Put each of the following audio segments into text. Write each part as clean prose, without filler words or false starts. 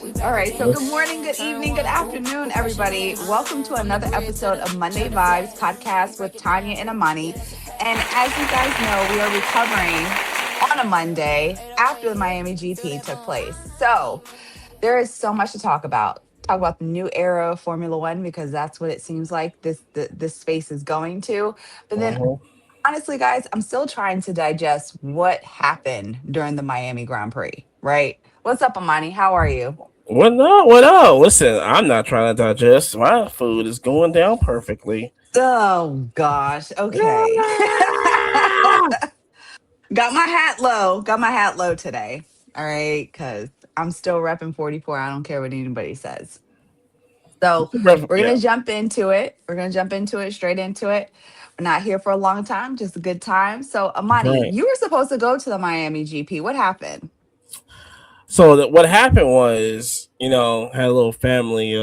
All right. So, good morning, good evening, good afternoon, everybody. Welcome to another episode of Monday Vibes podcast with Tanya and Amani. And as you guys know, we are recovering on a Monday after the Miami GP took place. So, there is so much to talk about. Talk about the new era of Formula One because that's what it seems like this space is going to. But then, Uh-huh. honestly, guys, I'm still trying to digest what happened during the Miami Grand Prix. Right? What's up, Amani? How are you? What up? What up? Listen, I'm not trying to digest. My food is going down perfectly. Oh gosh. Okay. Ah! Got my hat low. Got my hat low today. All right, cuz I'm still repping 44. I don't care what anybody says. So, we're Yeah. going to jump into it. We're going to jump into it, straight into it. We're not here for a long time, just a good time. So, Amani, Right. you were supposed to go to the Miami GP. What happened? So what happened was, had a little family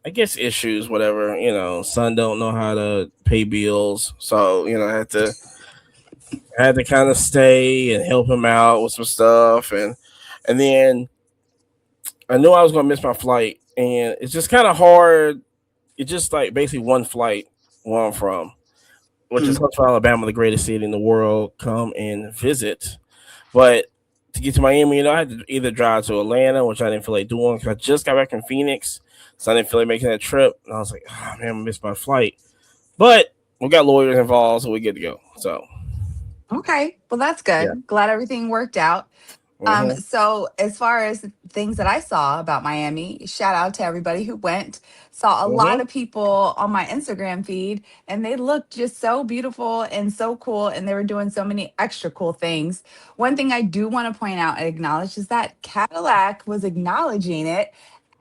I guess issues, whatever. Son don't know how to pay bills. So, I had to kind of stay and help him out with some stuff and then I knew I was gonna miss my flight and it's just kinda hard. It's just like basically one flight where I'm from, which is Mm, Huntsville, Alabama, the greatest city in the world, come and visit. But to get to Miami, I had to either drive to Atlanta, which I didn't feel like doing because I just got back from Phoenix, so I didn't feel like making that trip. And I was like, oh man, I missed my flight. But we got lawyers involved, so we get to go. So okay. Well, that's yeah. good. Glad everything worked out. Hmm. So as far as things that I saw about Miami, shout out to everybody who went. Saw a lot Hmm. of people on my Instagram feed, and they looked just so beautiful and so cool, and they were doing so many extra cool things. One thing I do want to point out and acknowledge is that Cadillac was acknowledging it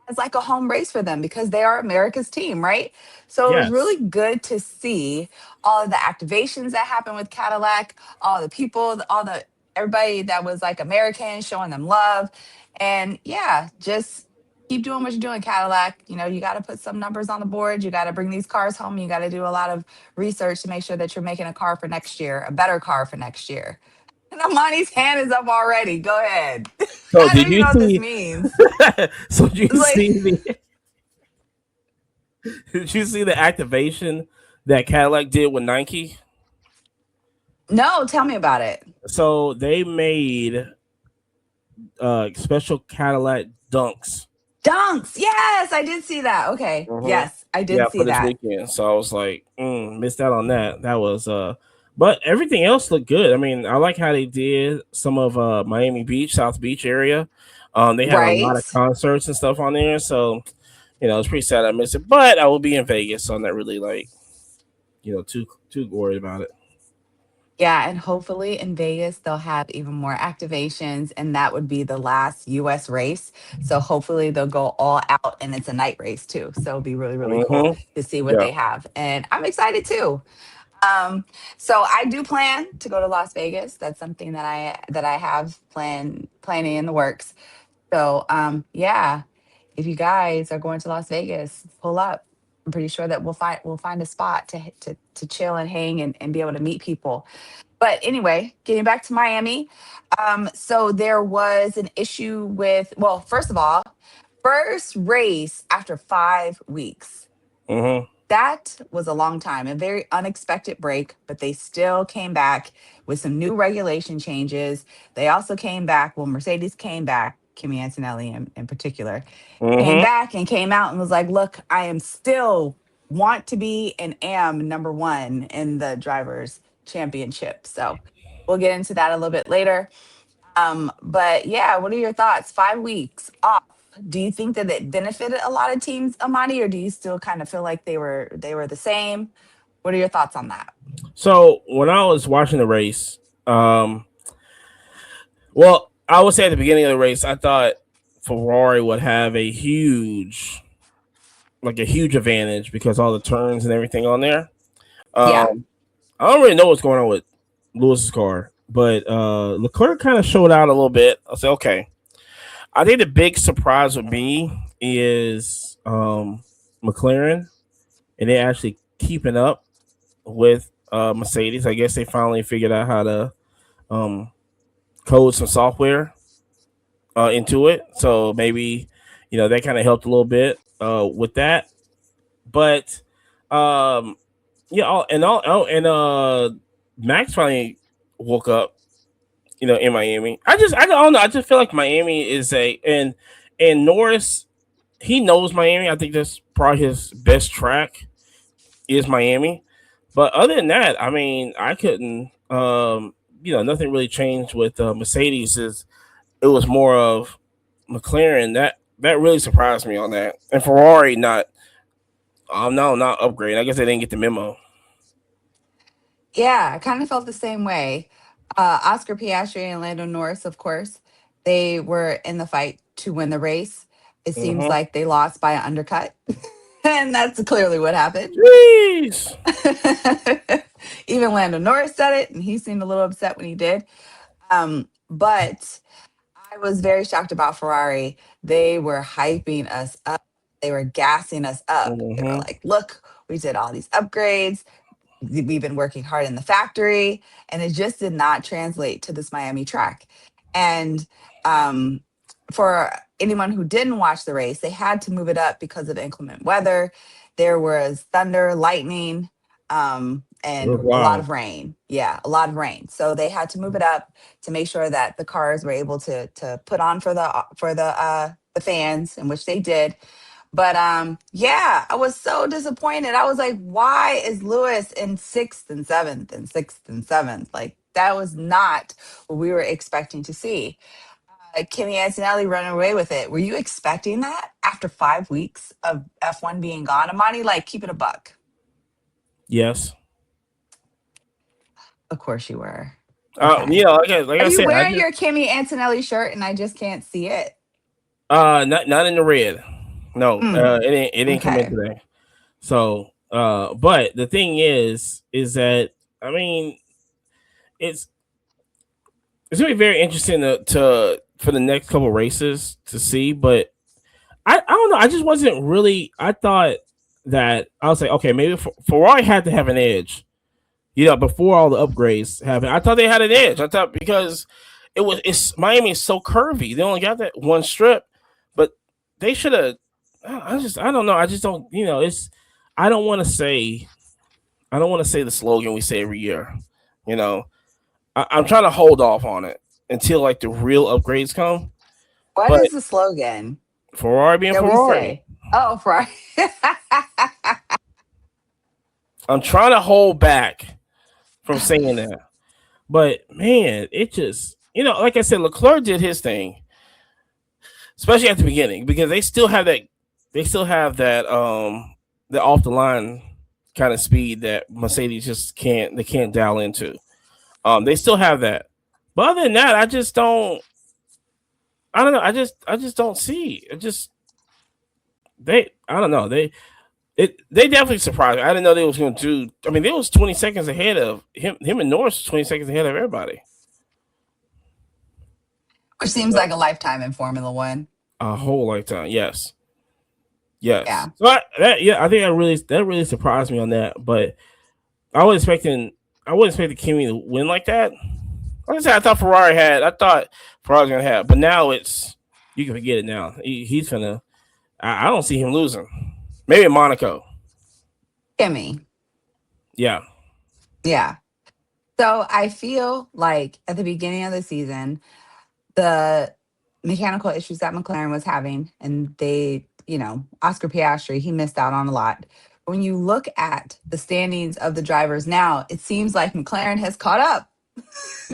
as like a home race for them because they are America's team, right? So it was Yes. really good to see all of the activations that happened with Cadillac, all the people, all the everybody that was like American showing them love. And yeah, just keep doing what you're doing, Cadillac. You know, you got to put some numbers on the board. You got to bring these cars home. You got to do a lot of research to make sure that you're making a car for next year, a better car for next year. And Amani's hand is up already. Go ahead. So I don't did even you know what this see? means. So did It's you like, see the? Did you see the activation that Cadillac did with Nike? no, tell me about it. So they made special Cadillac dunks. Dunks. Yes, I did see that. Okay. Hmm. Yes, I Yeah, did for see this that. weekend. So I was like, missed out on that. That was but everything else looked good. I mean, I like how they did some of Miami Beach, South Beach area. They had a lot Right. of concerts and stuff on there. So, it's pretty sad I missed it. But I will be in Vegas, so I'm not really like, too worried about it. Yeah, and hopefully in Vegas they'll have even more activations, and that would be the last US race. So hopefully they'll go all out, and it's a night race too. So it'll be really, really cool Hmm. to see what Yeah. they have. And I'm excited too. Um, so I do plan to go to Las Vegas. That's something that I have planning in the works. So yeah, if you guys are going to Las Vegas, pull up. I'm pretty sure that we'll find a spot to chill and hang and be able to meet people. But anyway, getting back to Miami. So there was an issue with, well, first of all, first race after 5 weeks. Hmm. That was a long time, a very unexpected break, but they still came back with some new regulation changes. They also came back, well, Mercedes came back, Kimi Antonelli in particular, came Hmm. back and came out and was like, look, I am still want to be and am number one in the drivers championship. So we'll get into that a little bit later. But yeah, what are your thoughts? 5 weeks off. Do you think that it benefited a lot of teams, Amani, or do you still kind of feel like they were the same? What are your thoughts on that? So when I was watching the race, well, I would say at the beginning of the race, I thought Ferrari would have a huge advantage because all the turns and everything on there. Yeah. Um, I don't really know what's going on with Lewis's car, but Leclerc kind of showed out a little bit. I said, okay. I think the big surprise with me is McLaren and they actually keeping up with Mercedes. I guess they finally figured out how to um, code some software into it. So maybe that kind of helped a little bit with that. But um, yeah, Max finally woke up. In Miami. I don't know. I just feel like Miami is and Norris. He knows Miami. I think that's probably his best track is Miami. But other than that, I mean, I couldn't. Nothing really changed with Mercedes. It was more of McLaren that really surprised me on that, and Ferrari not. No, not upgrade. I guess they didn't get the memo. Yeah, I kind of felt the same way. Oscar Piastri and Lando Norris, of course, they were in the fight to win the race. It seems Mm-hmm. like they lost by an undercut, and that's clearly what happened. Jeez. Even Lando Norris said it, and he seemed a little upset when he did. But I was very shocked about Ferrari. They were hyping us up. They were gassing us up. They were Mm-hmm. like, look, we did all these upgrades. We've been working hard in the factory, and it just did not translate to this Miami track. And um, for anyone who didn't watch the race, they had to move it up because of inclement weather. There was thunder, lightning, Oh, and a lot wow. of rain. Yeah, a lot of rain. So they had to move it up to make sure that the cars were able to put on for the fans, in which they did. But yeah, I was so disappointed. I was like, why is Lewis in sixth and seventh and sixth and seventh? Like that was not what we were expecting to see. Kimi Antonelli running away with it. Were you expecting that after 5 weeks of F1 being gone? Amani, like keep it a buck. Yes. Of course you were. Okay. Like Are I you said, I wearing just your Kimi Antonelli shirt and I just can't see it? not in the red. No, Mm, it didn't come in okay. today. So, but the thing is that I mean, it's it's gonna be very interesting to for the next couple races to see. But I don't know. I just wasn't really. I thought that I was like, okay, maybe Ferrari had to have an edge. Before all the upgrades happened, I thought they had an edge. I thought because it's Miami is so curvy. They only got that one strip, but they should have. I don't know. I just don't. It's. I don't want to say. I don't want to say the slogan we say every year. You know, I'm trying to hold off on it until like the real upgrades come. What But is the slogan Ferrari being that we Ferrari, say? Oh, right. I'm trying to hold back from saying that. But man, it just like I said, Leclerc did his thing, especially at the beginning because they still have that the off the line kind of speed that Mercedes just can't dial into. They still have that, but other than that, I don't know. I just don't see. It just I don't know. They definitely surprised me. I didn't know they was going to do. I mean, they was 20 seconds ahead of him. Him and Norris was 20 seconds ahead of everybody. Which seems like a lifetime in Formula One. A whole lifetime. Yes, yes. Yeah. So I think that really surprised me on that. But I was expecting I wasn't expecting Kimi to win like that. Like I said, I thought Ferrari was gonna have, but now it's you can forget it now. He's gonna. I don't see him losing. Maybe in Monaco. Kimmy. Yeah. Yeah. So I feel like at the beginning of the season, the mechanical issues that McLaren was having, and Oscar Piastri, he missed out on a lot. When you look at the standings of the drivers now, it seems like McLaren has caught up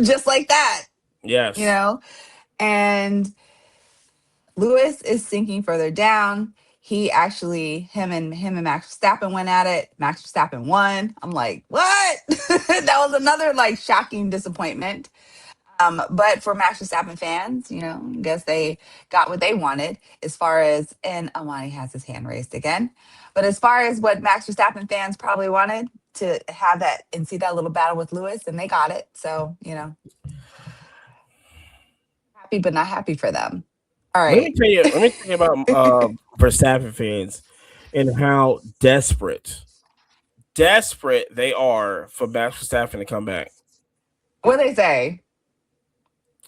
just like that, you Yes. know? And Lewis is sinking further down. He actually, him and Max Verstappen went at it. Max Verstappen won. I'm like, what? That was another like shocking disappointment. But for Max Verstappen fans, I guess they got what they wanted as far as, and Amani has his hand raised again. But as far as what Max Verstappen fans probably wanted to have that and see that little battle with Lewis, and they got it. So, happy but not happy for them. All Let me right. tell you. Let me tell you about Verstappen fans and how desperate they are for Max Verstappen to come back. What they say?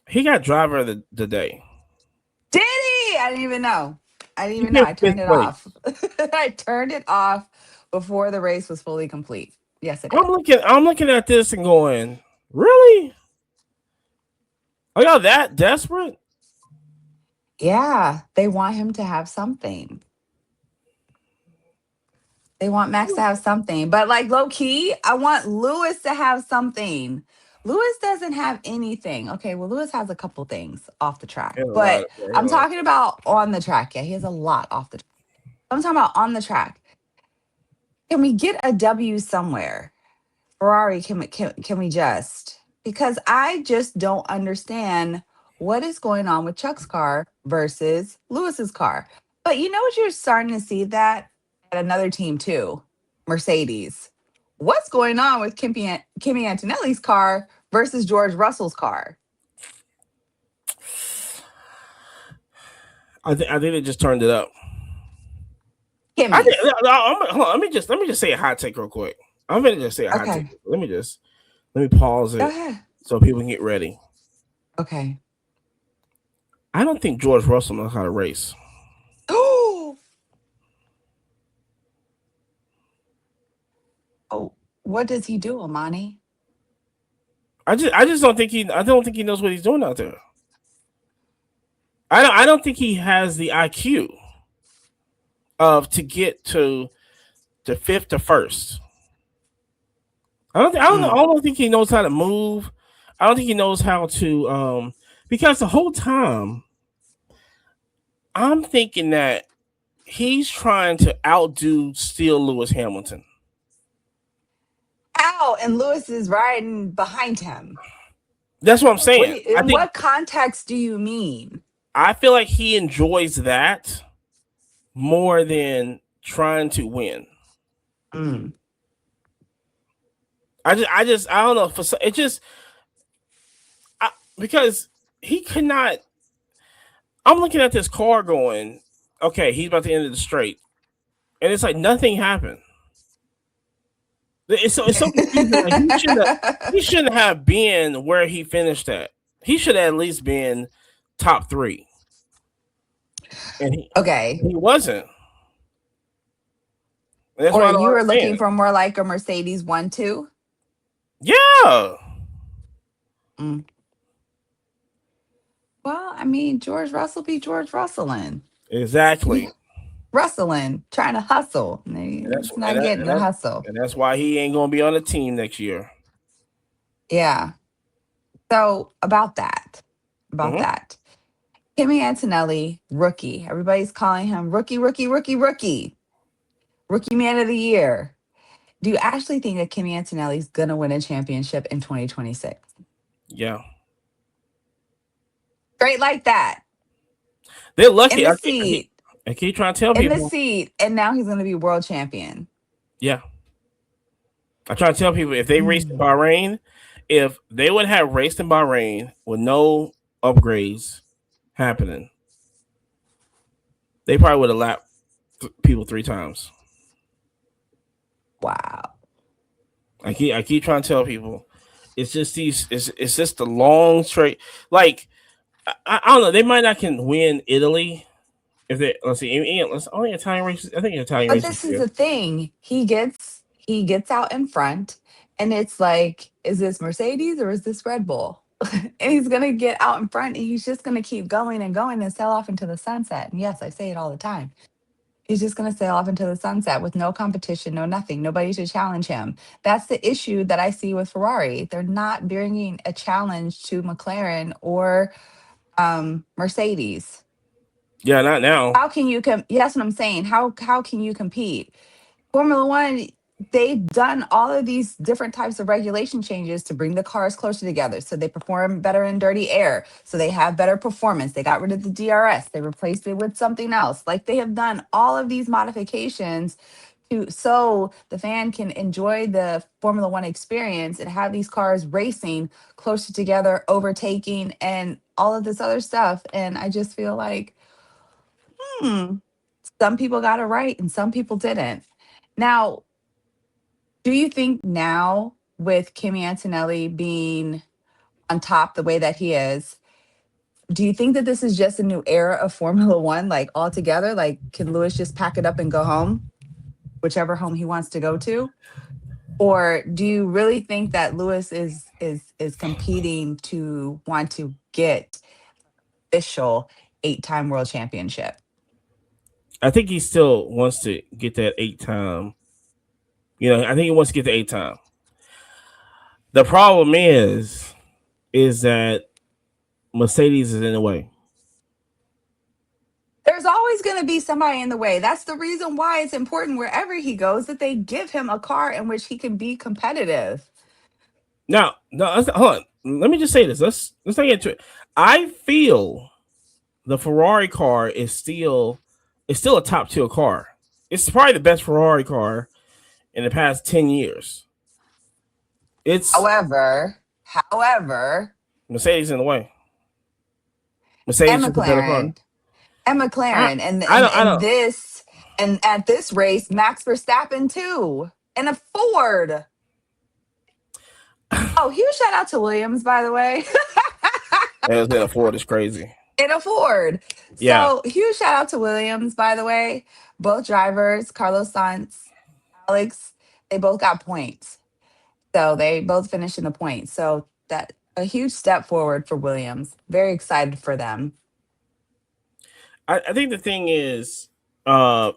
He got driver of the day. I didn't even know. I didn't He even know. finished I turned fifth it place. off. I turned it off before the race was fully complete. Yes, I I'm did. looking. I'm looking at this and going, really? Are y'all that desperate? Yeah, they want him to have something. They want Max to have something. But like low key, I want Lewis to have something. Lewis doesn't have anything. Okay, well, Lewis has a couple things off the track, He had a lot. but Yeah, he had I'm a lot. talking about on the track. Yeah, he has a lot off the track. I'm talking about on the track. Can we get a W somewhere? Ferrari, can we just? Because I just don't understand what is going on with Chuck's car versus Lewis's car. But you know what? You're starting to see that at another team too, Mercedes. What's going on with Kimi Antonelli's car versus George Russell's car? I think they just turned it up. I think. Kimmy's. Hold on, let me just say a hot take real quick. I'm gonna just say a hot take. Okay, Let me pause go it ahead. so people can get ready. Okay. I don't think George Russell knows how to race. Oh, oh, what does he do, Amani? I just don't think I don't think he knows what he's doing out there. I don't think he has the IQ of to get to fifth to first. I Mm. don't think he knows how to move. I don't think he knows how to because the whole time I'm thinking that he's trying to outdo still Lewis Hamilton. Ow, and Lewis is riding behind him. That's what I'm saying. I In think what context do you mean? I feel like he enjoys that more than trying to win. Mm. I don't know. It just because he could not. I'm looking at this car going, okay, he's about to enter the straight, and it's like nothing happened. It's so confusing. Like he shouldn't have been where he finished at. He should have at least been top three, and Okay. he wasn't. And that's Or why I don't you were looking understand. for more like a Mercedes 1 2? Yeah, Mm. Well, I mean, George Russell be George Russelling. exactly. Rustling, trying to hustle. And that's He's not getting the hustle. and that's why he ain't gonna be on the team next year. Yeah. So about Hmm. that. Kimi Antonelli, rookie. Everybody's calling him rookie, rookie, rookie, rookie. Rookie man of the year. Do you actually think that Kimi Antonelli's gonna win a championship in 2026? Yeah, Straight like that. they're In lucky. the seat. I keep trying to tell In the people. seat. And now he's gonna be world champion. Yeah, I try to tell people if they raced in Mm. Bahrain, if they would have raced in Bahrain with no upgrades happening, they probably would have lapped people three times. Wow. I keep trying to tell people, it's just the long straight. Like I don't know, they might not can win Italy if they let's see, let's only Italian races. I think Italian But races this is here. the thing. He gets out in front and it's like, is this Mercedes or is this Red Bull? And he's gonna get out in front and he's just gonna keep going and going and sail off into the sunset. And yes, I say it all the time. He's just gonna sail off into the sunset with no competition, no nothing, nobody to challenge him. That's the issue that I see with Ferrari. They're not bringing a challenge to McLaren or Mercedes. Yeah, not now. How can you yeah, that's what I'm saying. How can you compete? Formula One, they've done all of these different types of regulation changes to bring the cars closer together so they perform better in dirty air, so they have better performance. They got rid of the DRS, they replaced it with something else. Like they have done all of these modifications to so the fan can enjoy the Formula One experience and have these cars racing closer together, overtaking, and all of this other stuff. And I just feel like, hmm, some people got it right and some people didn't. Now, do you think now with Kimi Antonelli being on top the way that he is, Do you think that this is just a new era of Formula One, like altogether? Like, can Lewis just pack it up and go home, whichever home he wants to go to? Or do you really think that Lewis is competing to want to get official 8-time world championship? I think he still wants to get that 8 time. I think he wants to get the 8 time. The problem is that Mercedes is in the way. There's always going to be somebody in the way. That's the reason why it's important wherever he goes that they give him a car in which he can be competitive. Now, no, hold on. Let me just say this. Let's not get into it. I feel the Ferrari car is still a top tier car. It's probably the best Ferrari car in the past 10 years. It's However, Mercedes in the way. and Mercedes is a better car. McLaren and I McLaren I don't I and don't. this and at this race, Max Verstappen too, and a Ford. Oh, huge shout out to Williams, by the way. As in a Ford is crazy. In a Ford. Yeah, So huge shout out to Williams, by the way. Both drivers, Carlos Sainz, Alex, they both got points. So they both finished in the points. So that a huge step forward for Williams. Very excited for them. I think the thing is, I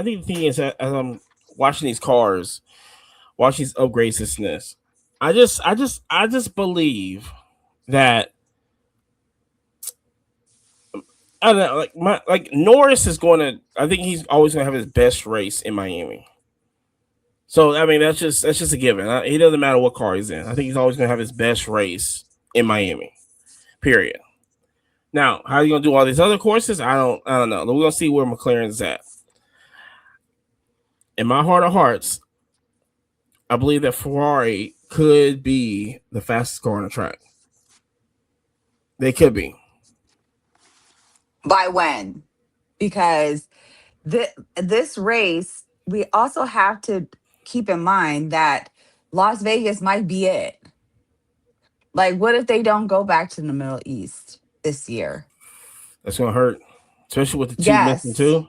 think the thing is that as I'm watching these cars, watching these upgrades, this, I just believe that I don't know, like Norris is going to. I think he's always going to have his best race in Miami. So I mean, that's just a given. He doesn't matter what car he's in. I think he's always going to have his best race in Miami. Period. Now, how are you going to do all these other courses? I don't know. We're going to see where McLaren's at. In my heart of hearts, I believe that Ferrari could be the fastest car on the track. They could be. By when? Because this race, we also have to keep in mind that Las Vegas might be it. Like, what if they don't go back to the Middle East this year? That's going to hurt, especially with the two missing Yes. too.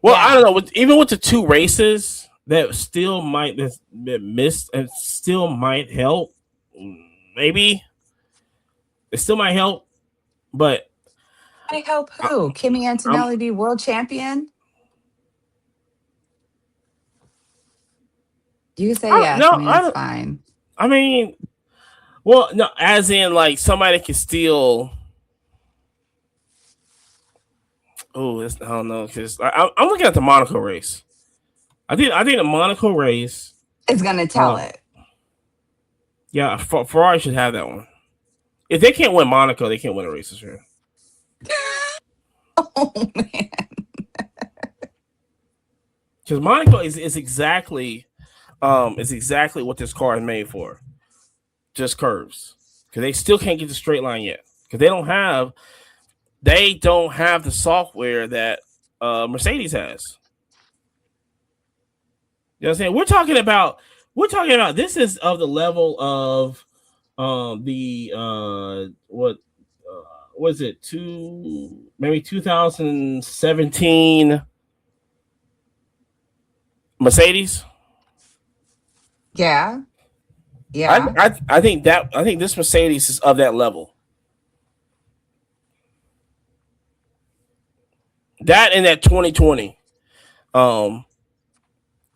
Well, I don't Yeah. know. Even with the two races, that still might that missed and still might help. Maybe it still might help, but I help I, who? Kimmy I'm Antonelli be world champion? You can say I don't yes. I no mean, I it's don't. fine. I mean, well, no, as in like somebody can still. Oh, I don't know because I'm looking at the Monaco race. I think the Monaco race. It's gonna tell Uh, it. yeah, Ferrari should have that one. If they can't win Monaco, they can't win a race this year. Oh man. Because Monaco is exactly what this car is made for. Just curves. Because they still can't get the straight line yet. Because they don't have the software that Mercedes has. You know what I'm saying? We're talking about this is of the level of the what was it, maybe 2017 Mercedes. Yeah. I, Yeah. I I think this Mercedes is of that level. That in that 2020. Um,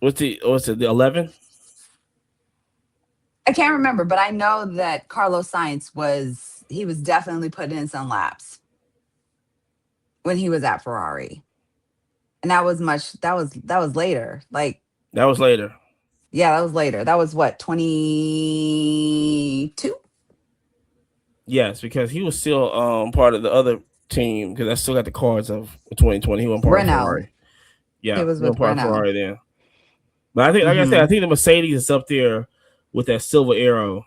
what's it, the 11? I can't remember, but I know that Carlos Sainz was definitely putting in some laps when he was at Ferrari. And that was later. Like, That was later. yeah, that was later. That was what, 22? Yes, because he was still part of the other team because I still got the cards of 2020. He wasn't part of Renault. Ferrari. He Yeah, was he wasn't with part of Renault. Ferrari then. But I think, like I said, I Mhm. think the Mercedes is up there with that silver arrow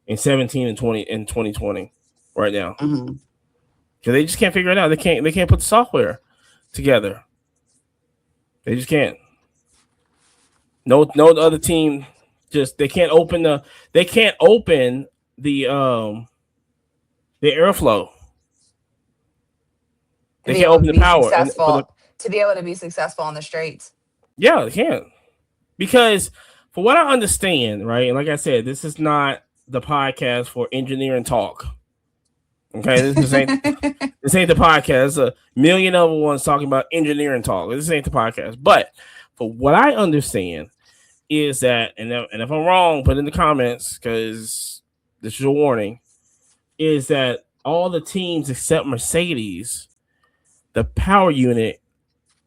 in 17 and 2020 right now Mhm. because they just can't figure it out. They can't put the software together. They just can't. No other team just they can't open the The airflow. To They be can't able to open the be power, and for the successful, to be able to be successful on the straights. yeah, they can't because for what I understand, right, and like I said, this is not the podcast for engineering talk. Okay, this ain't the podcast. There's a million other ones talking about engineering talk. This ain't the podcast. But for what I understand is that, and if I'm wrong, put in the comments because this is your warning. Is that all the teams except Mercedes, the power unit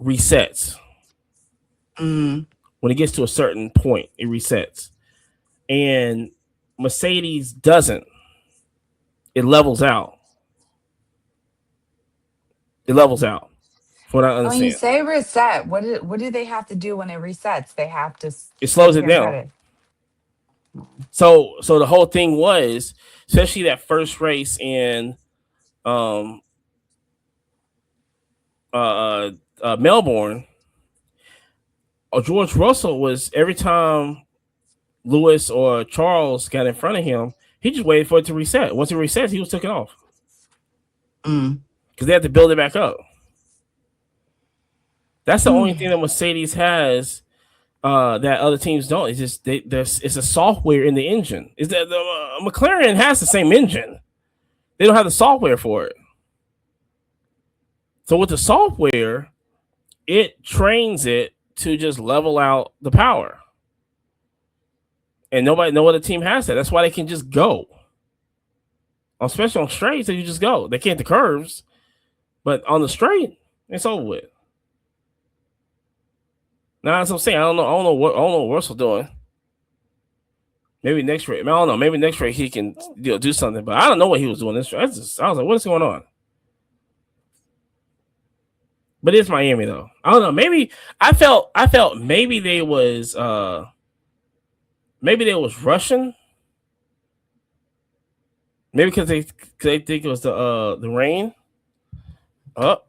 resets Mm. when it gets to a certain point. It resets, and Mercedes doesn't. It levels out. It levels out. From what I When you understand, say reset, what do they have to do when it resets? They have to it slows it get down. ready. So the whole thing was, especially that first race in um Melbourne, George Russell was every time Lewis or Charles got in front of him, he just waited for it to reset. Once it resets, he was taken off Mm. because they had to build it back up. That's the only thing Mm. that Mercedes has that other teams don't. It's just there's it's a software in the engine. Is that the McLaren has the same engine? They don't have the software for it. So with the software, it trains it to just level out the power. And no other team has that. That's why they can just go. Especially on straights, they just go. They can't the curves, but on the straight, it's over with. Now that's what I'm saying. I don't know what Russell doing. Maybe next race. I don't know. Maybe next race he can do something. But I don't know what he was doing this. I was like, what's going on? But it's Miami though. I don't know. Maybe I felt maybe they was rushing. Maybe because they think it was the rain. Oh,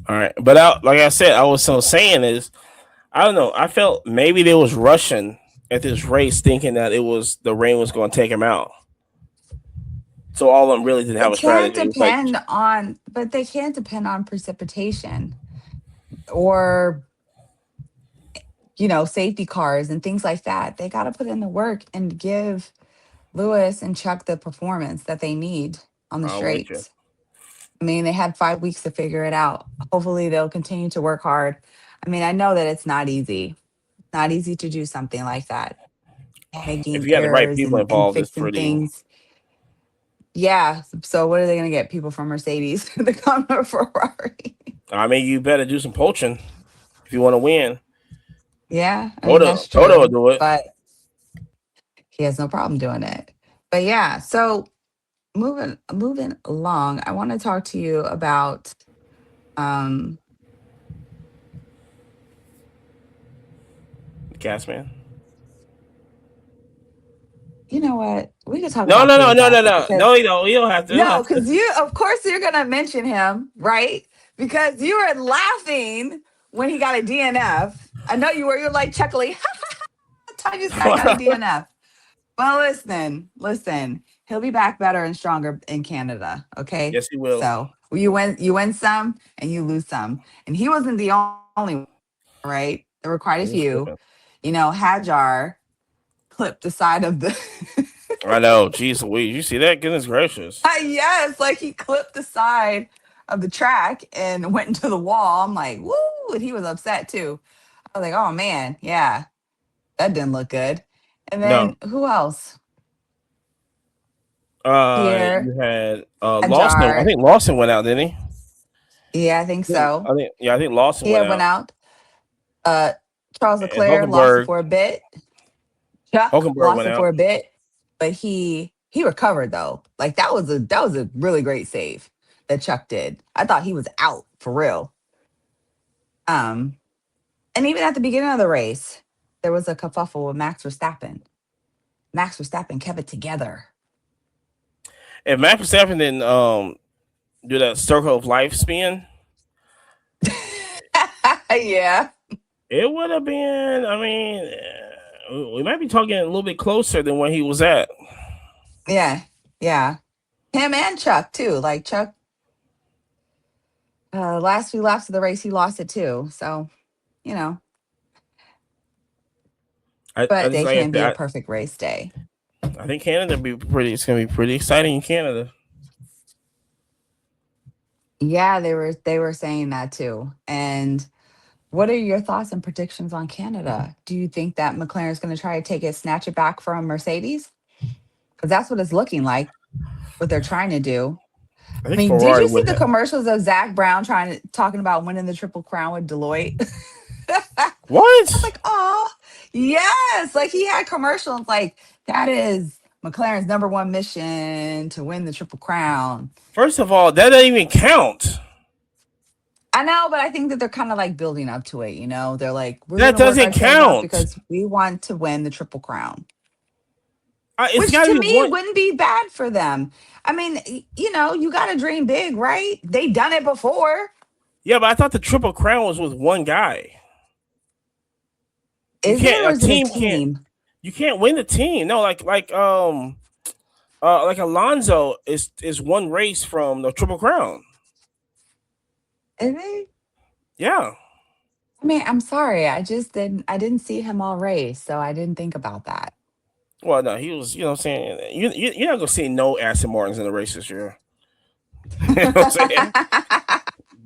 all right. But like I said, I was so saying is I don't know. I felt maybe they was rushing at this race, thinking that it was the rain was going to take him out. So all of them really didn't have It a can't strategy. It was like, depend on, but they can't depend on precipitation or, safety cars and things like that. They got to put in the work and give Lewis and Chuck the performance that they need on the I'm with you. straights. I mean, they had 5 weeks to figure it out. Hopefully, they'll continue to work hard. I mean, I know that it's not easy. Not easy to do something like that, If making you got the right errors people and involved, it's fixing pretty. things. Yeah. So what are they going to get? People from Mercedes to come to Ferrari. I mean, you better do some poaching if you want to win. Yeah, I mean Toto, that's Toto will true, do it. but he has no problem doing it. But yeah, so moving along, I want to talk to you about um Gas man. you know what? We could talk No, about no, no, Pierre no, no, Gasly no, because no. You don't have to. You don't no, have to. because you of course you're gonna mention him, right? Because you were laughing when he got a DNF. I know you were. You're like chuckling. Tiny guy got a DNF. Well, listen. He'll be back better and stronger in Canada. Okay, Yes, he will. so you win some, and you lose some. And he wasn't the only one, right? There were quite a He was few. tripping. Hajar clipped the side of the. I know. Jeez Louise. You see that? Goodness gracious. Yes, like he clipped the side of the track and went into the wall. I'm like, woo! And he was upset too. I was like, oh man, yeah, that didn't look good. And No. then who else? Pierre You had Lawson. I Hajar. think Lawson went out, didn't he? Yeah, I think so. I think Lawson He went had went out. out. Uh, Charles And Leclerc lost it Hulkenberg. for a bit. Chuck Hulkenberg lost went it for out. a bit, but he recovered though. Like that was a really great save that Chuck did. I thought he was out for real. Um, and even at the beginning of the race, there was a kerfuffle with Max Verstappen. Max Verstappen kept it together. If Max Verstappen didn't do that circle of life spin, Yeah. it would have been. I mean, we might be talking a little bit closer than where he was at. Yeah, yeah. Him and Chuck too. Like Chuck, last few laps of the race, he lost it too. So you know, I but just they like can be a perfect race day. I think Canada be pretty. It's gonna be pretty exciting in Canada. Yeah, they were saying that too. And what are your thoughts and predictions on Canada? Do you think that McLaren's going to try to take it, snatch it back from Mercedes? Because that's what it's looking like. What they're trying to do. I I think mean, did Ferrari you see would. the commercials of Zach Brown talking about winning the Triple Crown with Deloitte? I was What? like, oh, yes. Like he had commercials like that is McLaren's number one mission to win the Triple Crown. First of all, that doesn't even count. I know, but I think that they're kind of like building up to it. They're like, we're That gonna work doesn't our tails off count. because we want to win the Triple Crown. It's Which got to to be me one. wouldn't be bad for them. I mean, you got to dream big, right? They done it before. Yeah, but I thought the Triple Crown was with one guy. You Is it can't. or A is it a team can't. team? You can't win the team. No, like Alonso is one race from the Triple Crown. Is it? Yeah. I mean, I'm sorry. I didn't see him all race, so I didn't think about that. Well, no, he was. You know what I'm saying? You're not gonna see no Aston Martins in the race this year. You know what I'm saying?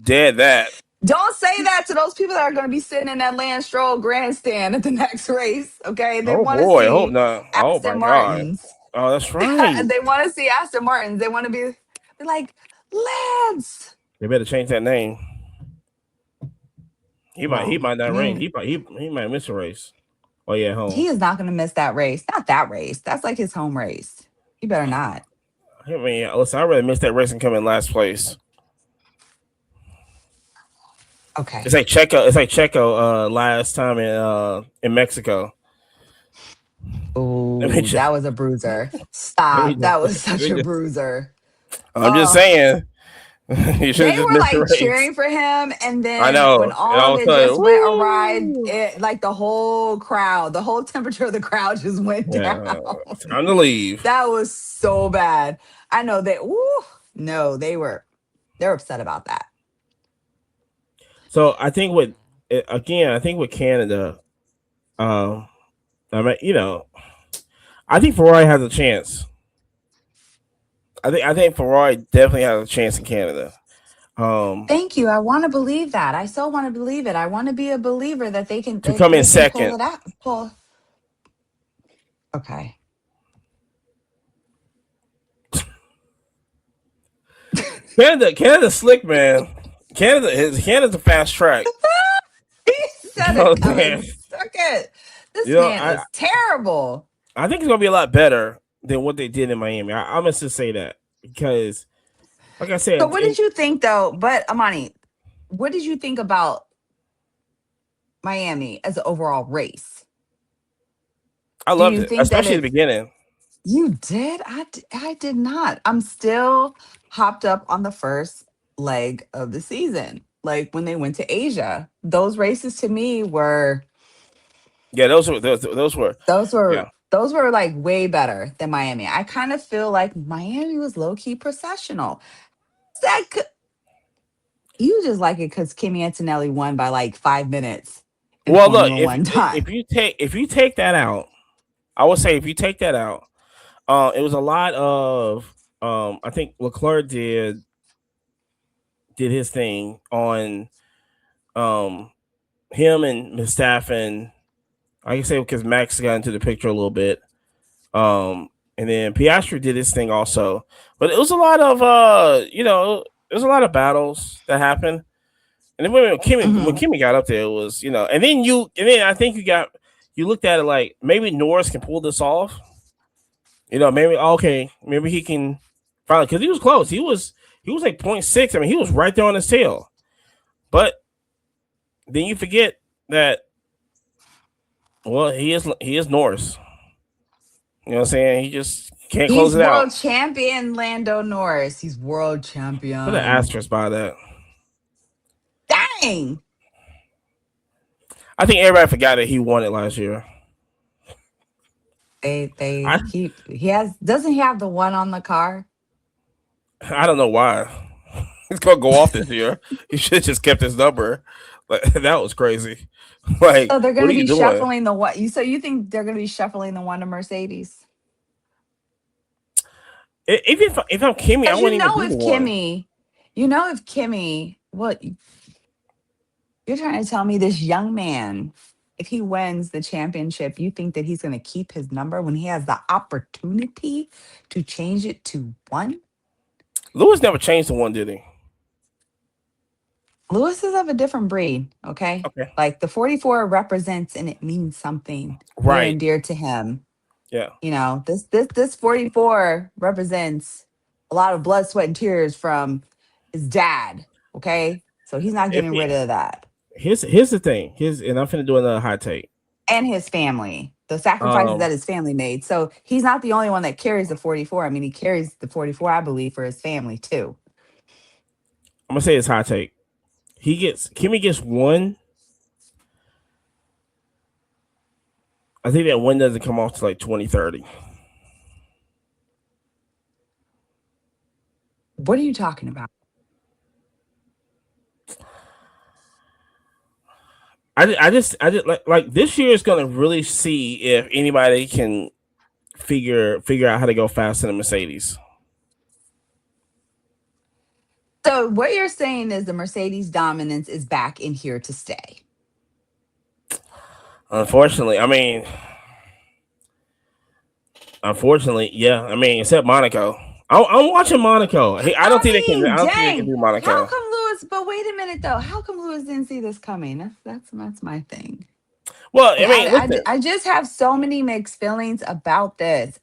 Dead that. Don't say that to those people that are going to be sitting in that Lance Stroll grandstand at the next race. Okay, they Oh want to boy, I hope see not. Oh Aston my god. Martins. Oh, that's right. They want to see Aston Martins. They want to be like Lance. They better change that name. He Well, might not race. you He might miss a race. Oh yeah, home. he is not going to miss that race. Not that race. That's like his home race. He better not. I mean, listen, I'd rather miss that race and come in last place. Okay. It's like Checo. It's like Checo last time in Mexico. Let me Oh, just, that was a bruiser. let me Stop. just, That was let such me a just bruiser. I'm just Oh, saying. You should they have just were missed the like race. cheering for him. And I then when know. And all all of of a it sudden, just went awry, woo! like the whole crowd, the whole temperature of the crowd just went down. Yeah, time to leave. That was so bad. I know they, ooh, no, they're upset about that. So I think with again, I think with Canada, um, I mean, I think Ferrari has a chance. I think Ferrari definitely has a chance in Canada. Um, Thank you. I want to believe that. I so want to believe it. I want to be a believer that they can to they, come in they can pull second. it out. Pull. Okay. Canada slick, man. Canada's a fast track. He You said know it what I'm coming. saying? Stuck it. You This know, man is terrible. I think it's gonna be a lot better than what they did in Miami. I'm gonna just say that because, like I So said, what did you think though? But Amani, what did you think about Miami as an overall race? I Do loved you it, think that especially at the it's beginning. you did? I did not. I'm still hopped up on the first leg of the season. Like when they went to Asia. Those races to me were Yeah, those were those yeah. were those were like way better than Miami. I kind of feel like Miami was low key processional. That could, you just like it because Kimi Antonelli won by like 5 minutes in Well, look, Formula if One time. if you take that out, I would say if you take that out, it was a lot of I think Leclerc did his thing on um him and Verstappen. I can say because Max got into the picture a little bit. And then Piastri did his thing also. But it was a lot of there's a lot of battles that happened. And then when Mhm. Kimmy got up there, it was, and then I think you looked at it like maybe Norris can pull this off. Maybe okay, maybe he can finally because he was close. He was like point 0.6. I mean, he was right there on his tail. But then you forget that well, he is Norris. You know what I'm saying? He just can't close He's it out. world champion, Lando Norris. He's world Put an champion. asterisk by that. Dang. I think everybody forgot that he won it last year. They I keep he has doesn't he have the one on the car? I don't know why. He's gonna go off this year. He should have just kept his number. Like that was crazy. Like, So they're what gonna are you be doing? shuffling the one. So you think they're gonna be shuffling the one to Mercedes? Even if I'm Kimmy, I Because wouldn't even do the one. You know if Kimmy, what you're trying to tell me, this young man, if he wins the championship, you think that he's gonna keep his number when he has the opportunity to change it to one? Lewis never changed the one, did he? Lewis is of a different breed, okay? Okay. Like the 44 represents and it means something near Right. and dear to him. Yeah. You know, this 44 represents a lot of blood, sweat, and tears from his dad. Okay. So he's not If getting he, rid of that. here's the thing. Here's and I'm finna do another hot take. And his family, the sacrifices Um, that his family made. So he's not the only one that carries the 44. I mean, he carries the 44, I believe, for his family too. I'm gonna say his hot take. Kimmy gets one. I think that one doesn't come off to like 2030. What are you talking about? I just like this year is gonna really see if anybody can figure out how to go faster than Mercedes. So what you're saying is the Mercedes dominance is back in here to stay. Unfortunately, yeah. I mean, except Monaco. I'm watching Monaco. I don't think they can. I I mean, don't think they can dang. do How Monaco. come Lewis? But wait a minute though. How come Lewis didn't see this coming? That's my thing. Well, I Like mean, listen. I just have so many mixed feelings about this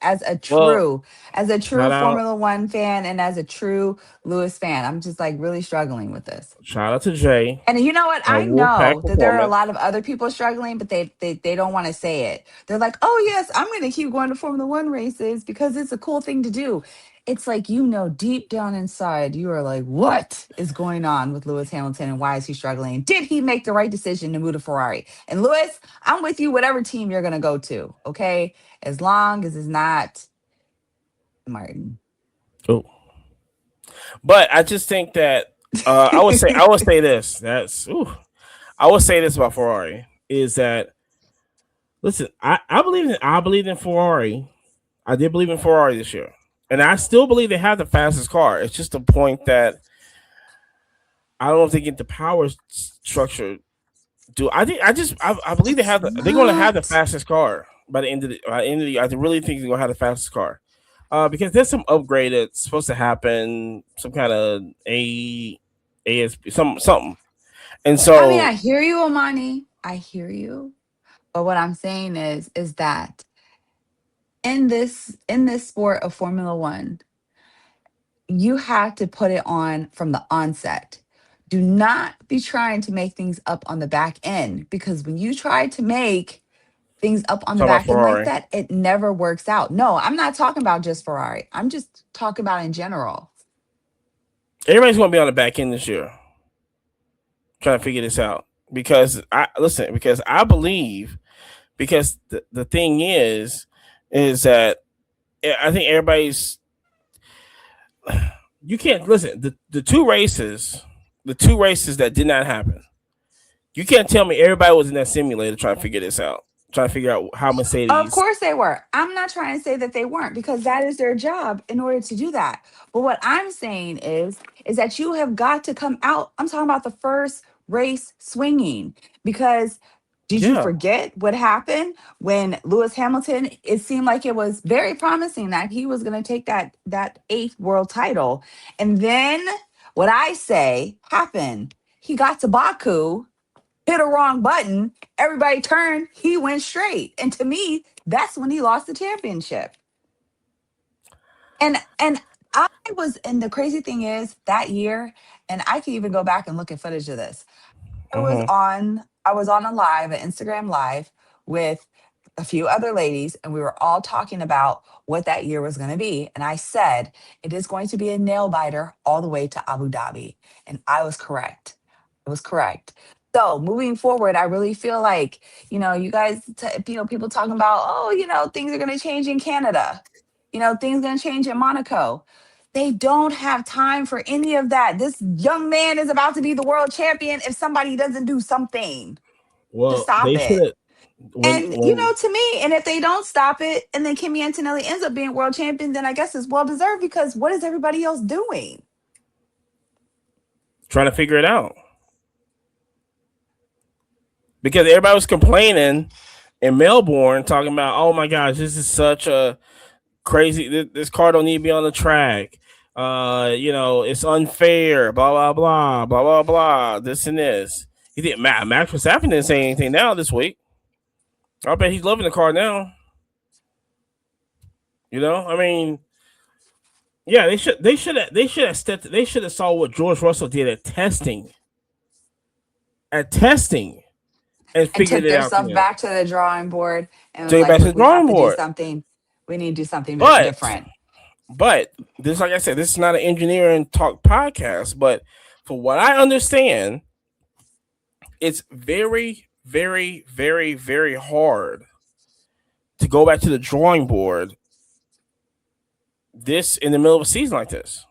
Well, as a shout true out, Formula One fan and as a true Lewis fan. I'm just like really struggling with this. shout out to Jay, And you know what? I Wolfpack know that there are a Performance. lot of other people struggling, but they don't want to say it. They're like, "Oh yes, I'm going to keep going to Formula One races because it's a cool thing to do." It's like deep down inside, you are like, "What is going on with Lewis Hamilton and why is he struggling? Did he make the right decision to move to Ferrari?" And Lewis, I'm with you, whatever team you're going to go to. Okay, as long as it's not Martin. Oh, but I just think that I would say this. I would say this about Ferrari is that listen, I believe in Ferrari. I did believe in Ferrari this year, and I still believe they have the fastest car. It's just a point that I don't know if they get the power structure. Do I think I believe It's they're going to have the not. fastest car by the end of the year. I really think they're going to have the fastest car. Because there's some upgrade that's supposed to happen, some kind of ASP, something, and I mean, so I hear you, Omani. I hear you. But what I'm saying is that in this sport of Formula One, you have to put it on from the onset. Do not be trying to make things up on the back end because when you try to make things up on the talking about back end like Ferrari. that, it never works out. No, I'm not talking about just Ferrari. I'm just talking about in general. Everybody's going to be on the back end this year trying to figure this out because I believe because the thing is that I think everybody's you can't listen the two races that did not happen. You can't tell me everybody was in that simulator trying to figure this out, trying to figure out how Of Mercedes. course they were. I'm not trying to say that they weren't because that is their job in order to do that. But what I'm saying is that you have got to come out. I'm talking about the first race swinging because did you Yeah, forget what happened when Lewis Hamilton, it seemed like it was very promising that he was going to take that eighth world title. And then what I say happened. He got to Baku, hit a wrong button, everybody turned, he went straight. And to me, that's when he lost the championship. And I was and the crazy thing is that year, and I can even go back and look at footage of this. hmm I was on a live, an Instagram live with a few other ladies, and we were all talking about what that year was going to be. And I said, it is going to be a nail biter all the way to Abu Dhabi. And I was correct. I was correct. So moving forward, I really feel like, you guys, people talking about, oh, things are going to change in Canada. Things going to change in Monaco. They don't have time for any of that. This young man is about to be the world champion if somebody doesn't do something to Well, stop they should it. have And, when to me, and if they don't stop it and then Kimmy Antonelli ends up being world champion, then I guess it's well deserved because what is everybody else doing? trying to figure it out because everybody was complaining in Melbourne, talking about, oh my gosh, this is such a crazy. This car don't need to be on the track. It's unfair. Blah blah blah blah blah blah. This and this. He did. Max Verstappen didn't say anything now this week. I bet he's loving the car now. I mean, yeah, they should have saw what George Russell did at testing, and And figured took it their out stuff then. back to the drawing board and was Take it like, back to the look, we have drawing to do board. something. We need to do something But different. but this, like I said, this is not an engineering talk podcast. But for what I understand, it's very, very, very, very hard to go back to the drawing board this in the middle of a season like this.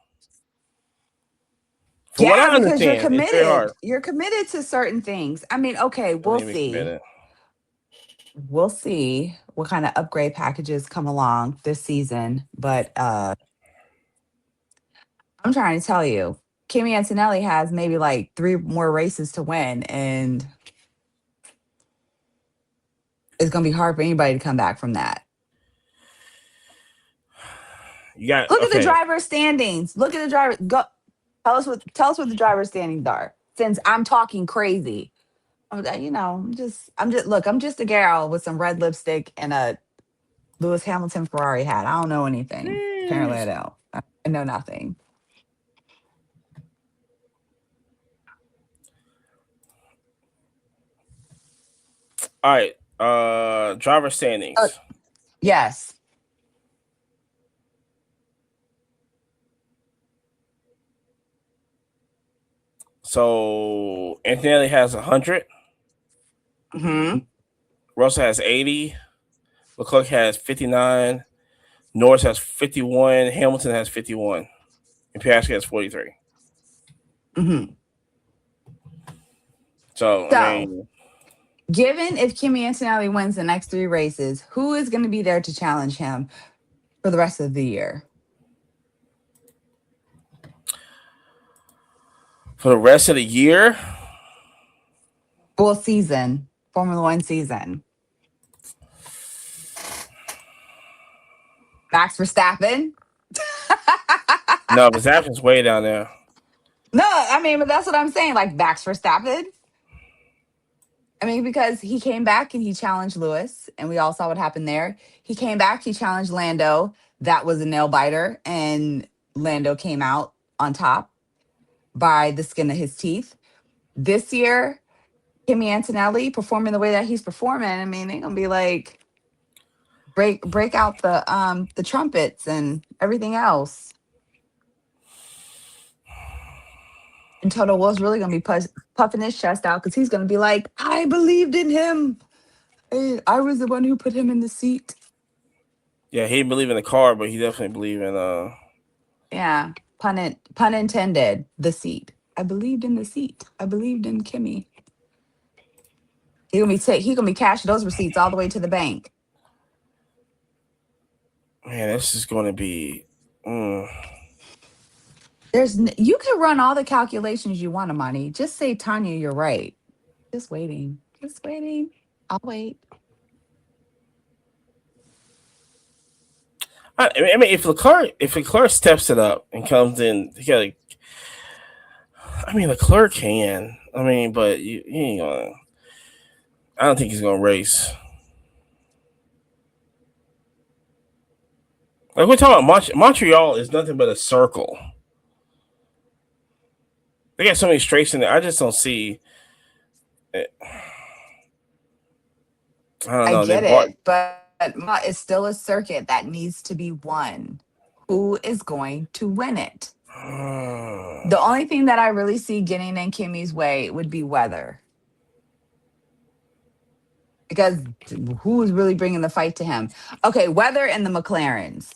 For what Yeah, I because you're understand, it's very hard. committed. You're committed to certain things. I mean, okay, Don't we'll even commit see. it. We'll see what kind of upgrade packages come along this season. But I'm trying to tell you, Kimi Antonelli has maybe like three more races to win, and it's gonna be hard for anybody to come back from that. You got Look at the okay. driver standings. Look at the driver. Go tell us what the driver standings are. Since I'm talking crazy. I'm just a gal with some red lipstick and a Lewis Hamilton Ferrari hat. I don't know anything. Apparently I don't. I know nothing. All right. Driver Uh, standings. yes. So Anthony has 100. Hmm. Russell has 80. Leclerc has 59. Norris has 51. Hamilton has 51. And Piastri has 43. Hmm. So, I So, mean, given if Kimi Antonelli wins the next three races, who is going to be there to challenge him for the rest of the year? for the rest of the year, Full season, Formula One season. Max Verstappen. no, Verstappen's way down there. No, I mean, but that's what I'm saying. Like Max Verstappen. I mean, because he came back and he challenged Lewis, and we all saw what happened there. He came back, he challenged Lando. That was a nail biter, and Lando came out on top by the skin of his teeth. This year, Kimi Antonelli performing the way that he's performing. I mean, they're gonna be like break out the trumpets and everything else. And Toto Wolff's really gonna be puffing his chest out because he's gonna be like, I believed in him. I was the one who put him in the seat. Yeah, he didn't believe in the car, but he definitely believed in Yeah, pun intended. The seat. I believed in the seat. I believed in Kimmy. He gonna be cashing those receipts all the way to the bank. man, this is going to be. Mm. You can run all the calculations you want, Amani. Just say, Tanya, you're right. Just waiting. Just waiting. I'll wait. I mean, if Leclerc steps it up and comes in, I mean, Leclerc can. I mean, but you ain't gonna. I don't think he's gonna race. Like we're talking about Montreal is nothing but a circle. They got so many straights in there. I just don't see. It. I don't I know. They get bought. it, but it's still a circuit that needs to be won. Who is going to win it? The only thing that I really see getting in Kimmy's way would be weather. because who's really bringing the fight to him? Okay, Weather and the McLarens.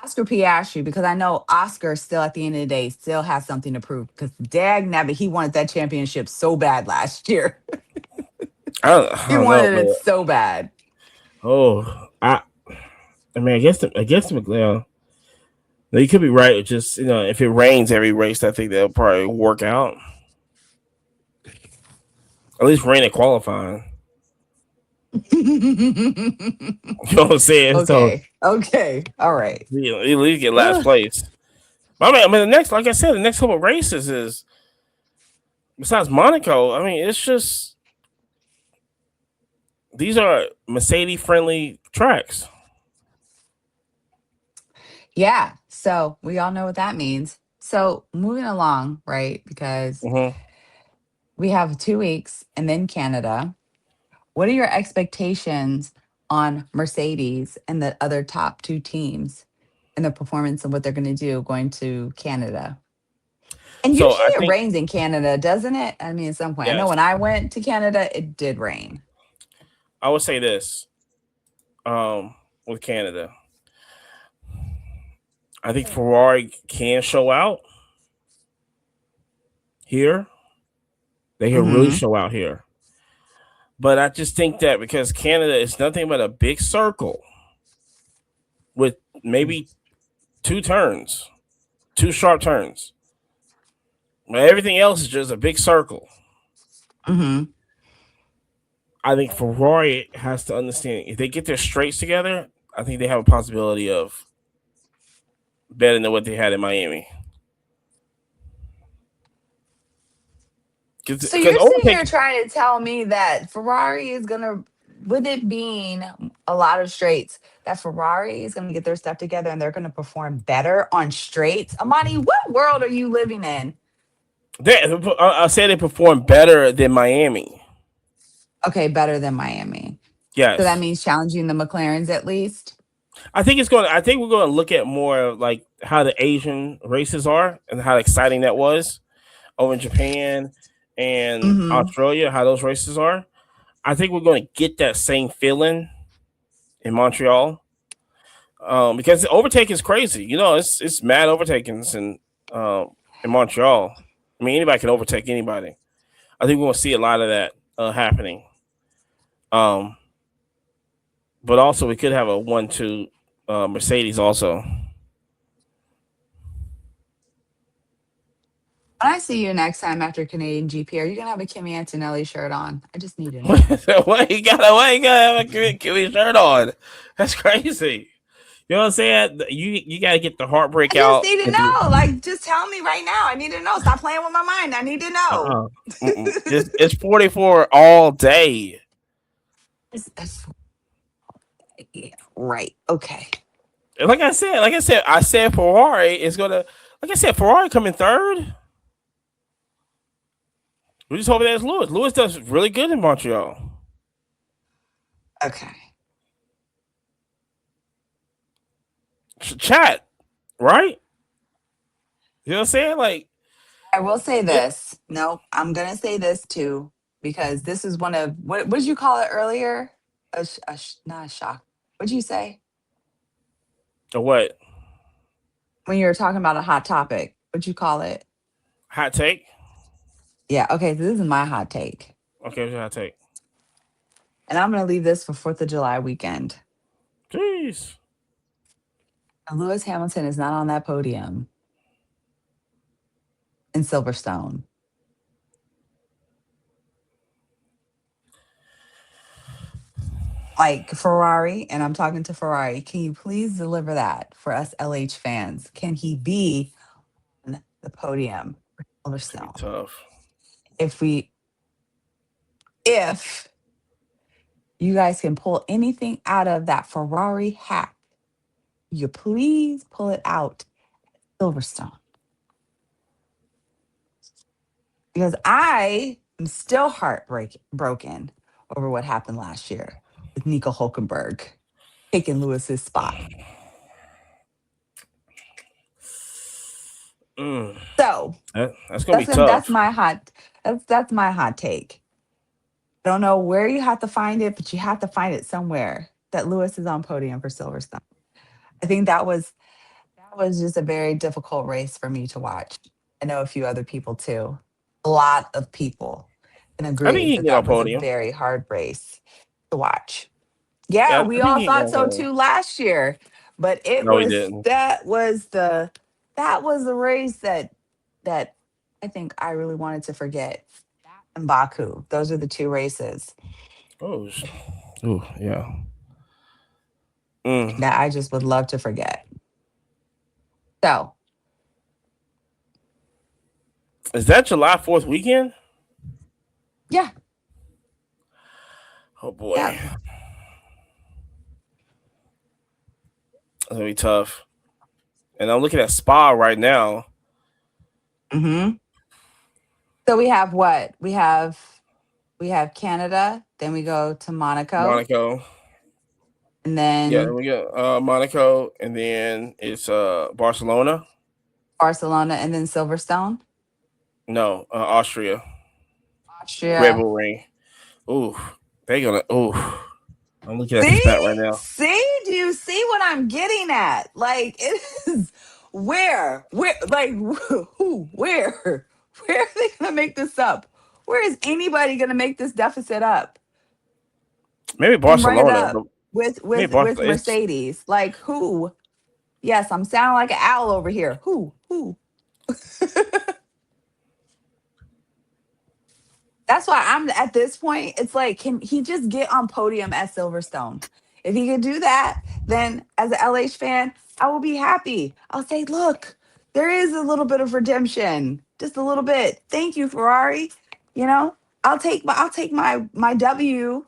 Oscar Piastri, because I know Oscar still at the end of the day still has something to prove. Because dag nabbit, he wanted that championship so bad last year. I He don't know, wanted it man. so bad. Oh, I mean, I guess the McLaren. No, you could be right. It just if it rains every race, I think that'll probably work out. At least rain at qualifying. You know what I'm saying? So Okay. Okay. All right. at least get last Ugh. place. But I mean, the next, like I said, the next couple of races is besides Monaco. I mean, it's just these are Mercedes friendly tracks. Yeah. So we all know what that means. So moving along, right? Because Hmm. we have 2 weeks and then Canada. What are your expectations on Mercedes and the other top two teams and the performance and what they're going to do going to Canada? And So usually I it think rains in Canada, doesn't it? I mean, at some point, I know yes, when I went to Canada, it did rain. I would say this with Canada. I think Ferrari can show out here. They can really Hmm. show out here. But I just think that because Canada is nothing but a big circle with maybe two turns, two sharp turns. But everything else is just a big circle. Hmm. I think Ferrari has to understand if they get their straights together, I think they have a possibility of better than what they had in Miami. So Because you're sitting here overtaking, trying to tell me that Ferrari is gonna, with it being a lot of straights, that Ferrari is gonna get their stuff together and they're gonna perform better on straights. Amani, what world are you living in? I said they performed better than Miami. Okay, better than Miami. So that Yes, means challenging the McLarens at least. I think it's going. I think we're going to look at more of like how the Asian races are and how exciting that was over in Japan and Hmm. Australia. How those races are. I think we're going to get that same feeling in Montreal because the overtaking is crazy. It's mad overtakings in Montreal. I mean, anybody can overtake anybody. I think we're going to see a lot of that happening. Um, but also we could have a 1-2 Mercedes also. When I see you next time after Canadian GP, are you gonna have a Kimmy Antonelli shirt on? I just need to know. Why you gotta have a Kiwi shirt on? That's crazy. You know what I'm saying? You gotta get the heartbreak I just out need to and be know. Like, just tell me right now. I need to know. Stop playing with my mind. I need to know. uh-uh. It's 44 all day. That's yeah, right. Okay. I said Ferrari is gonna. Like I said, Ferrari coming third. We just hoping that's Lewis. Lewis does really good in Montreal. Okay. Chat, right? You know what I'm saying? Like, I will say it, this. No, I'm gonna say this too because this is one of what did you call it earlier? Not a shock. What'd you say or what? when you were talking about a hot topic? What'd you call it? Hot take? Yeah. Okay. So this is my hot take, Okay, what's your hot take? and I'm gonna leave this for Fourth of July weekend. Jeez. Lewis Hamilton is not on that podium in Silverstone. Like Ferrari, and I'm talking to Ferrari. Can you please deliver that for us LH fans? Can he be on the podium for It's gonna be Silverstone? tough. If we, if you guys can pull anything out of that Ferrari hat, you please pull it out Silverstone because I am still broken over what happened last year with Nico Hulkenberg taking Lewis's spot. Mm, So that's gonna be that's tough. my hot that's my hot take. I don't know where you have to find it, but you have to find it somewhere that Lewis is on podium for Silverstone. I think that was just a very difficult race for me to watch. I know a few other people too. A lot of people can I think agree he can that get on that was a podium. very hard race to watch. Yeah, Yeah, we I think all he can get thought on so podium. too last year, but No, he didn't. that was the race that I think I really wanted to forget. And Baku. Those are the two races Oh, ooh, yeah. Mm. that I just would love to forget. So, Is that July 4th weekend? yeah, Oh boy, yeah. that's gonna be tough. And I'm looking at Spa right now. Hmm. So we have what? We have Canada, then we go to Monaco, Monaco. and Yeah, then we got Monaco, and then it's Barcelona. Barcelona, and then Silverstone, No, Austria. Red Austria. Bull Ring. Ooh, they gonna. Ooh, I'm looking at this See? map right now. See? Do you see what I'm getting at? Like it is where like who where where are they gonna make this up? Where is anybody gonna make this deficit up Maybe and run it Barcelona, up but maybe with Barcelona. It's Mercedes? Like who? Yes, I'm sounding like an owl over here. Who? Who? That's why I'm at this point. It's like, can he just get on podium at Silverstone? If he could do that, then as an LH fan, I will be happy. I'll say, look, there is a little bit of redemption, just a little bit. Thank you, Ferrari. You know, I'll take my W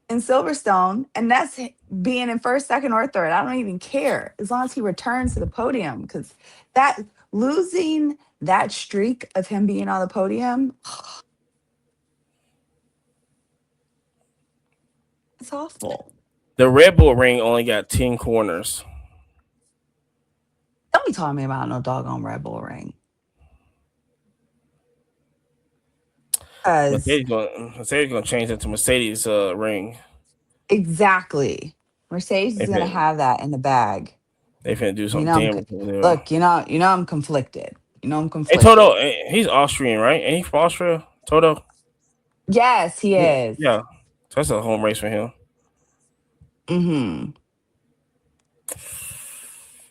in Silverstone, and that's being in first, second, or third. I don't even care as long as he returns to the podium because that losing that streak of him being on the podium, it's awful. the Red Bull Ring only got 10 corners. Don't be talking me about no doggone Red Bull ring. Because Mercedes gonna change it to Mercedes ring. exactly. Mercedes They is gonna finna, have that in the bag. they finna do You something know damage over there. look, you know I'm conflicted. You know I'm Hey conflicted. Toto, he's Austrian, right? Ain't he from Austria? Toto? Yes, he Yeah. is. Yeah. So that's a home race for him. Hmm.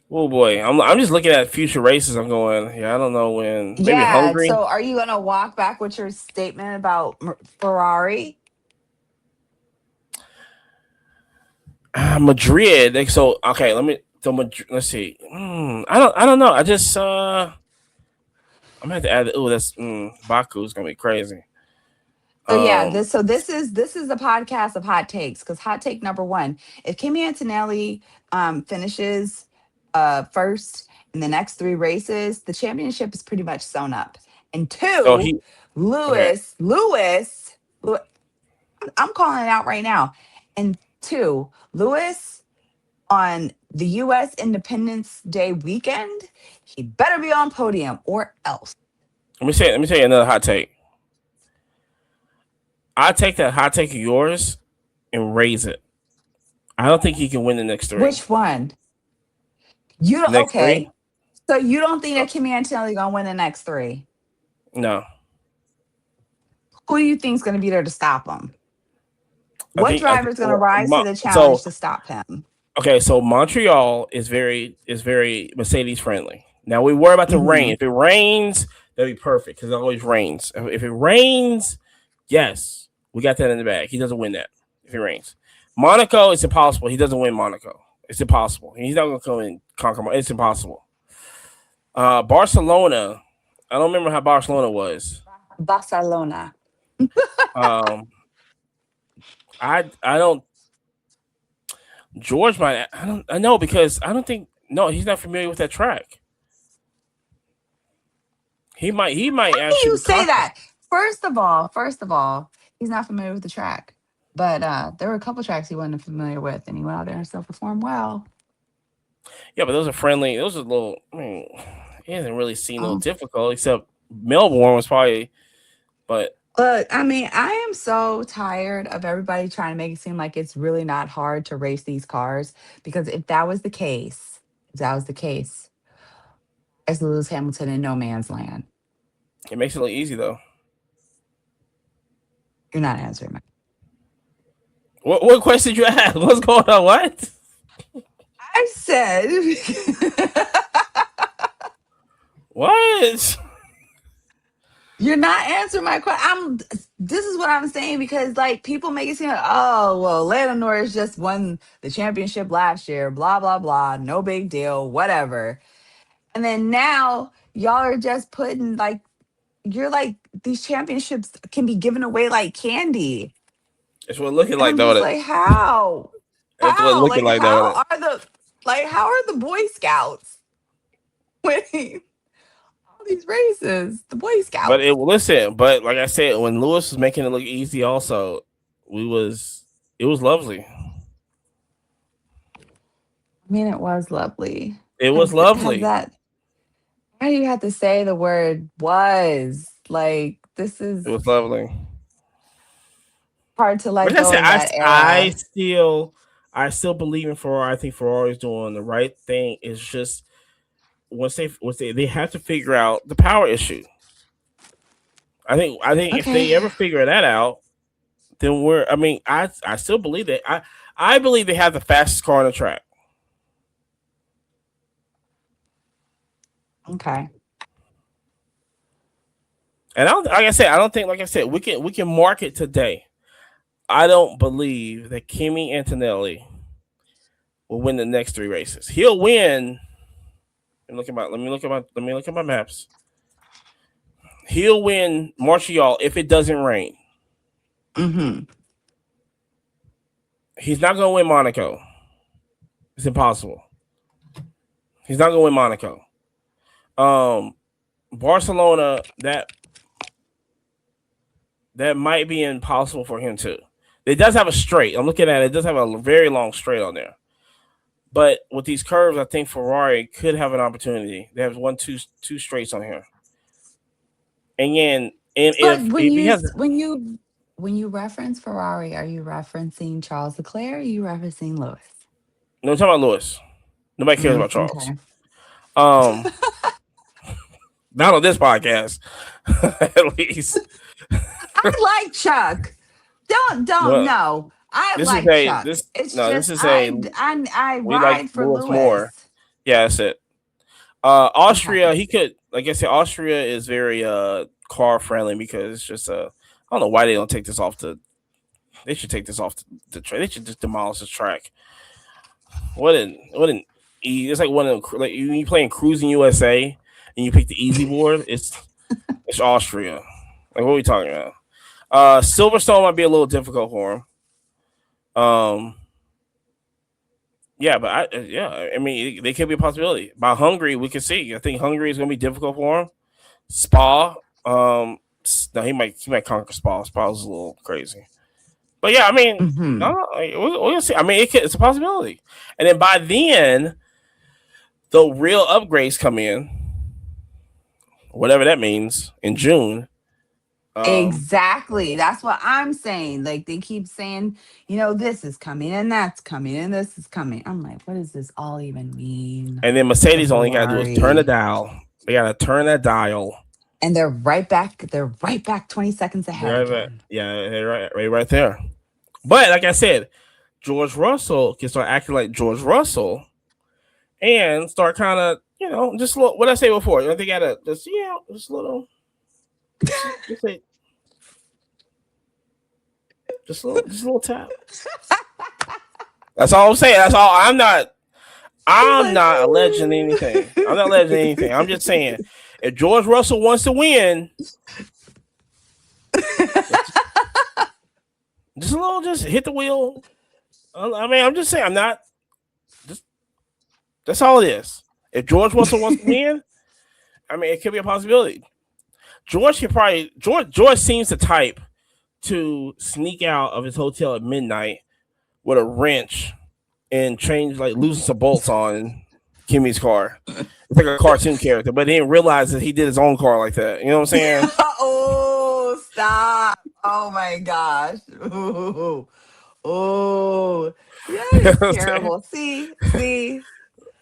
Oh boy, I'm just looking at future races. I'm going. Yeah, I don't know when. Maybe Yeah. Hungary, So are you gonna walk back with your statement about Ferrari? Madrid. So okay, let me. So Madrid, let's see. I don't know. I just I'm gonna have to add. Oh, that's Baku's gonna be crazy. So yeah, Um. this is the podcast of hot takes because hot take number one: if Kimi Antonelli finishes first in the next three races, the championship is pretty much sewn up. And So two, he okay. Lewis, I'm calling it out right now. And two, Lewis on the U.S. Independence Day weekend, he better be on podium or else. Let me tell you another hot take. I take that hot take of yours and raise it. I don't think he can win the next three. Which one? You The don't, next three? okay? So you don't think Uh, that Kimi Antonelli gonna win the next three? no. Who do you think's gonna be there to stop him? I What think I think driver's gonna rise to the so challenge to stop him? okay, so Montreal is very Mercedes friendly. Now we worry about the rain. Hmm. If it rains, that'd be perfect because it always rains. If it rains, yes, we got that in the bag. He doesn't win that if it rains. Monaco, it's impossible. He doesn't win Monaco. It's impossible. He's not gonna come and conquer. It's impossible. Barcelona, I don't remember how Barcelona was. Barcelona. Um, I don't George might I know because I don't think no he's not familiar with that track. He might How can you actually say conquer. that? First of all, he's not familiar with the track. But there were a couple tracks he wasn't familiar with, and he went out there and still performed well. Yeah, but those are friendly. Those are little. I mean, he hasn't really seen no Um, difficult except Melbourne was probably. But Look, I mean, I am so tired of everybody trying to make it seem like it's really not hard to race these cars. Because if that was the case, if that was the case, it's Lewis Hamilton in no man's land. It makes it look easy though. You're not answering my. What question did you ask? What's going on? What? I said, What? you're not answering my question. This is what I'm saying because like people make it seem like, oh well, Lando Norris just won the championship last year, blah blah blah, no big deal, whatever. And then now y'all are just putting like you're like these championships can be given away like candy. It's what it looking And like I'm though. just like, how? It's what it How? looking Like like though. how are the Boy Scouts winning all these races? The Boy But Scouts. listen. But like I said, when Lewis was making it look easy, also we was it was lovely. I mean, it was lovely. It was Has lovely. that why do you have to say the word was? Like this It is was lovely. hard to let Like I go said, of that I era. still believe in Ferrari. I think Ferrari is doing the right thing. It's just once they have to figure out the power issue. I think if Okay. they ever figure that out, then we're. I mean, I still believe that. I believe they have the fastest car on the track. Okay. And I don't, like I said, I don't think, like I said, we can mark it today. I don't believe that Kimi Antonelli will win the next three races. He'll win. Let me look at my maps. He'll win Montreal if it doesn't rain. Mm-hmm. He's not going to win Monaco. It's impossible. He's not going to win Monaco. Um, Barcelona, that might be impossible for him too. It does have a straight. I'm looking at it. It does have a very long straight on there. But with these curves, I think Ferrari could have an opportunity. They have two straights on here. And then, and But if he has, when you reference Ferrari, are you referencing Charles Leclerc or are you referencing Lewis? no, talking about Lewis. Nobody cares about Charles. Okay. Um, Not on this podcast, at least. I like Chuck. Don't Well, no. I this is like a Chuck. this It's no, this just is a I we like ride for Lewis more. Lewis. Yeah, that's it. Okay. Austria, he could, like I said, Austria is very car friendly because it's just I don't know why they don't take this off the. They should take this off the track. They should just demolish this track. What an it's like one of like you playing Cruising USA and you pick the easy board. It's Austria. Like what are we talking about? Silverstone might be a little difficult for him. Yeah, but I mean, they could be a possibility. By Hungary, we can see. I think Hungary is going to be difficult for him. Spa, no, he might conquer Spa. Spa's a little crazy, but yeah, I mean, Hmm. no, we'll see. I mean, it's a possibility, and then by then, the real upgrades come in, whatever that means, in June. Um, Exactly. That's what I'm saying. Like they keep saying, this is coming and that's coming and this is coming. I'm like, what does this all even mean and then for Mercedes only got to do is turn the Ferrari? dial. They got to turn that dial. And they're right back. They're right back 20 seconds ahead again. Yeah, they're right there. But like I said, George Russell can start acting like George Russell and start kind of, just a little, what I say before. They got to just a little, just say, just a little tap. That's all I'm saying. That's all. He's I'm like, not alleging anything. I'm not alleging anything. I'm just saying, if George Russell wants to win, just a little, just hit the wheel. I mean, I'm just saying, I'm not. Just that's all it is. If George Russell wants to win, I mean, it could be a possibility. George seems the type to sneak out of his hotel at midnight with a wrench and change, like loosen some bolts on Kimmy's car. It's like a cartoon character, but he didn't realize that he did his own car like that. You know what I'm saying? oh, stop. Oh my gosh. Ooh. Oh, yeah, You know he's what I'm saying? terrible. See.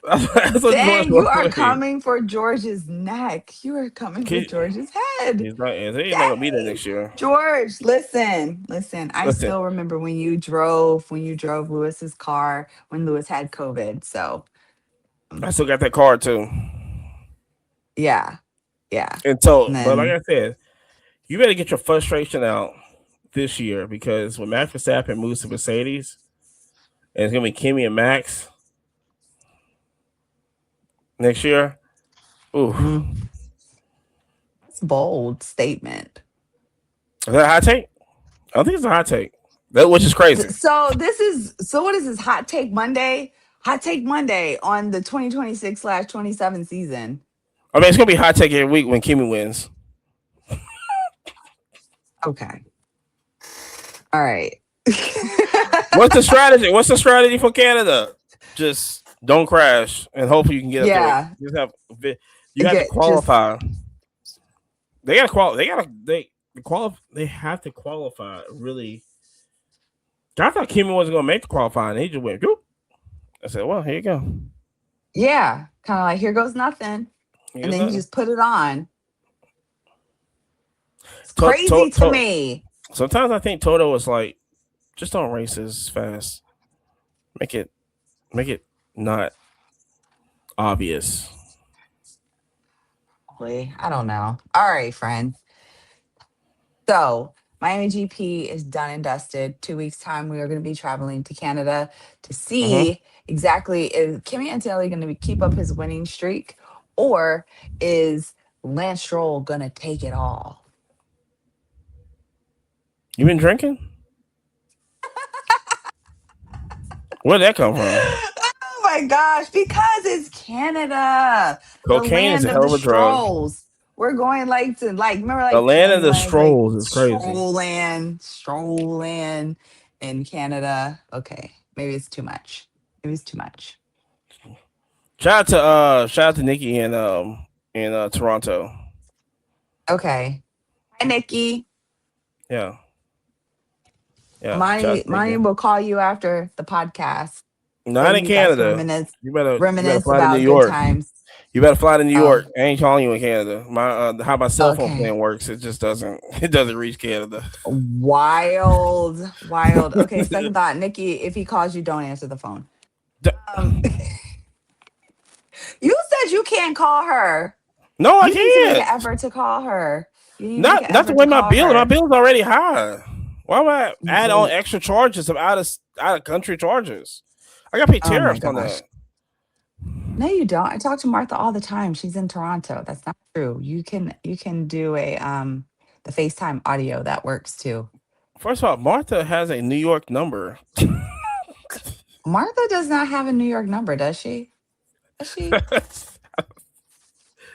That's what you want Dang, you are from me. coming for George's neck. You are coming for He, George's head. he's not gonna be there Dang. next year. George, listen. I Listen, still remember when you drove Lewis's car when Lewis had COVID. So, I still got that card too. yeah, yeah. And And so, but like then, I said, you better get your frustration out this year because when Max Verstappen moves to Mercedes, and it's gonna be Kimmy and Max next year. Ooh, mm, that's a bold statement. is that a hot take? I don't think it's a hot take. That which is crazy. So what is this hot take Monday? Hot take Monday on the 2026/27 season. I mean, it's gonna be a hot take every week when Kimmy wins. Okay. All right. What's the strategy? What's the strategy for Canada? Just don't crash, and hopefully you can get up there. Yeah. Just have you have to Get just qualify. They gotta qualify. They have to qualify. Really, I thought Kimmy wasn't gonna make the qualifying. He just went. Whoop. I said, "Well, here you go. yeah, kind of like here goes nothing. And Here's then he nothing." just put it on. It's To, to, crazy to to, me. Sometimes I think Toto was like, just don't race as fast. Make it make it not obvious. I don't know. All right, friend. So Miami GP is done and dusted. 2 weeks time, we are going to be traveling to Canada to Mm-hmm. see exactly is Kimi Antonelli going to keep up his winning streak, or is Lance Stroll going to take it all? You been drinking? Where'd that come from? Oh my gosh, because it's Canada, the Cocaine is land a of hell the of a drug. strolls. We're going like to like remember The like land of the Candyland, like strolls is crazy. stroll land in Canada. Okay, maybe it's too much. Maybe it's too much. Shout out to Nikki in Toronto. Okay. Hi Nikki. Yeah, yeah. Shout out Monty to Nikki. will call you after the podcast. Not Maybe in you guys can Canada. You better reminisce fly to New about good York. times. You better fly to New Oh, York. I ain't calling you in Canada. How my cell phone okay. plan works, it just doesn't it doesn't reach Canada. Wild. Okay, second thought. Nikki, if he calls you, don't answer the phone. D- Um, you said you can't call her. no, I You need to make an can't. effort to call her. You need to make an Not the effort way to my call bill. My her. bill's already high. Why would I add on Well, extra charges of out of country charges? I got to pay oh my tariffs on gosh. that. No, you don't. I talk to Martha all the time. She's in Toronto. That's not true. You can do a the FaceTime audio that works too. First of all, Martha has a New York number. Martha does not have a New York number, does she? Does she?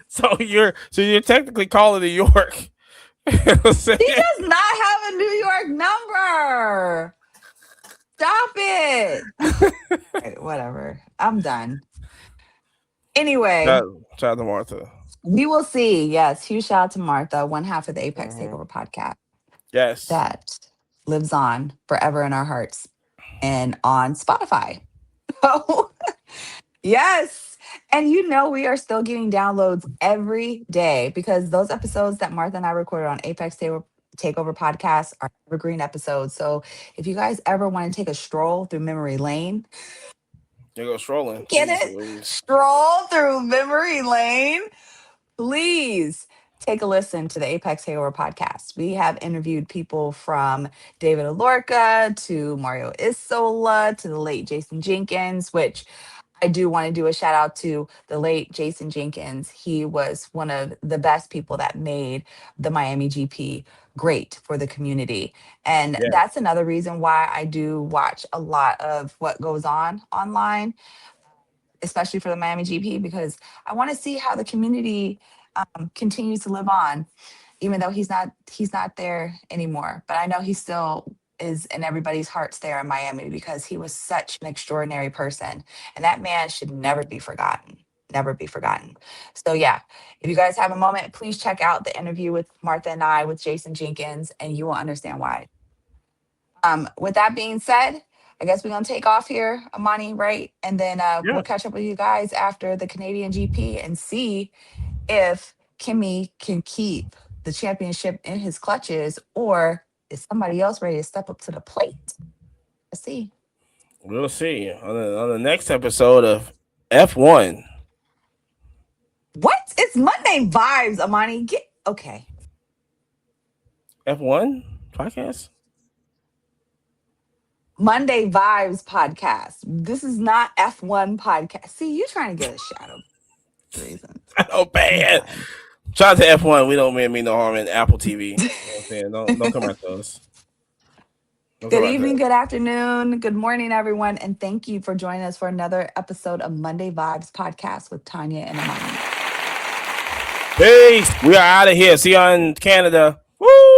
So you're technically calling New York. You know what I'm She saying? does not have a New York number. Stop it. All right, whatever. I'm done. Anyway, Shout out to Martha. we will see. Yes, huge shout out to Martha, one half of the Apex Mhm. Takeover podcast Yes. that lives on forever in our hearts and on Spotify. So, yes. And we are still getting downloads every day because those episodes that Martha and I recorded on Takeover podcast are evergreen episodes. So if you guys ever want to take a stroll through memory lane, You go strolling. get Jesus it? Louise. Stroll through memory lane. Please take a listen to the Apex Takeover podcast. We have interviewed people from David Alorca to Mario Isola to the late Jason Jenkins, which I do want to do a shout out to the late Jason Jenkins. He was one of the best people that made the Miami GP great for the community. And Yeah. that's another reason why I do watch a lot of what goes on online, especially for the Miami GP, because I want to see how the community continues to live on, even though he's not there anymore. But I know he still is in everybody's hearts there in Miami because he was such an extraordinary person, and that man should never be forgotten. never be forgotten. So yeah, if you guys have a moment, please check out the interview with Martha and I with Jason Jenkins, and you will understand why. With that being said, I guess we're gonna take off here, Amani, right? And then we'll Yeah, catch up with you guys after the Canadian GP and see if Kimmy can keep the championship in his clutches, or is somebody else ready to step up to the plate? Let's see. we'll see on the next episode of F1. What? It's Monday vibes, Amani. Get okay. F1 podcast. Monday Vibes podcast. This is not F1 podcast. See, you trying to get a shadow reasons. Oh, I'm bad. done. Shout out to F1. We don't mean no harm in Apple TV. You know what I'm saying? Don't come after us. Don't Good come after evening, us. good afternoon, good morning, everyone. And thank you for joining us for another episode of Monday Vibes podcast with Tanya and Amani. Peace. We are out of here. See you in Canada. Woo!